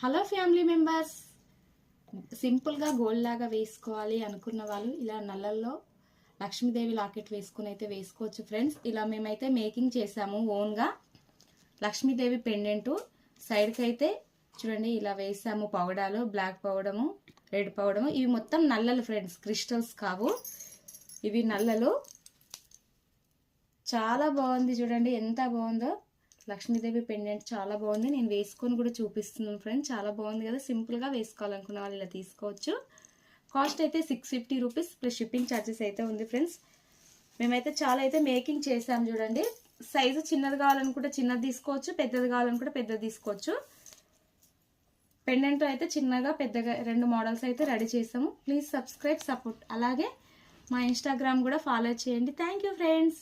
Hello family members, సింపుల్గా gold లాగా వేసుకోవాలి అనుకున్న వాళ్ళు ఇలా నల్లల్లో లక్ష్మీదేవి లాకెట్ వేసుకుని అయితే వేసుకోవచ్చు ఫ్రెండ్స్. ఇలా మేమైతే మేకింగ్ చేసాము ఓన్గా. లక్ష్మీదేవి పెండెంటు సైడ్కి అయితే చూడండి ఇలా వేసాము. పౌడాలు, బ్లాక్ పౌడము, రెడ్ పౌడము, ఇవి మొత్తం నల్లలు ఫ్రెండ్స్, క్రిస్టల్స్ కావు, ఇవి నల్లలు. చాలా బాగుంది చూడండి, ఎంత బాగుందో. లక్ష్మీదేవి పెండెంట్ చాలా బాగుంది. నేను వేసుకొని కూడా చూపిస్తున్నాను ఫ్రెండ్స్. చాలా బాగుంది కదా. సింపుల్గా వేసుకోవాలనుకున్న వాళ్ళు ఇలా తీసుకోవచ్చు. కాస్ట్ అయితే 650 రూపీస్ ప్లస్ షిప్పింగ్ ఛార్జెస్ అయితే ఉంది ఫ్రెండ్స్. మేమైతే చాలా అయితే మేకింగ్ చేసాం చూడండి. సైజు చిన్నది కావాలనుకుంటే చిన్నది తీసుకోవచ్చు, పెద్దది కావాలనుకుంటే పెద్దది తీసుకోవచ్చు. పెండెంట్ అయితే చిన్నగా పెద్దగా 2 మోడల్స్ అయితే రెడీ చేసాము. Please subscribe, support. అలాగే మా ఇన్స్టాగ్రామ్ కూడా ఫాలో చేయండి. Thank you friends.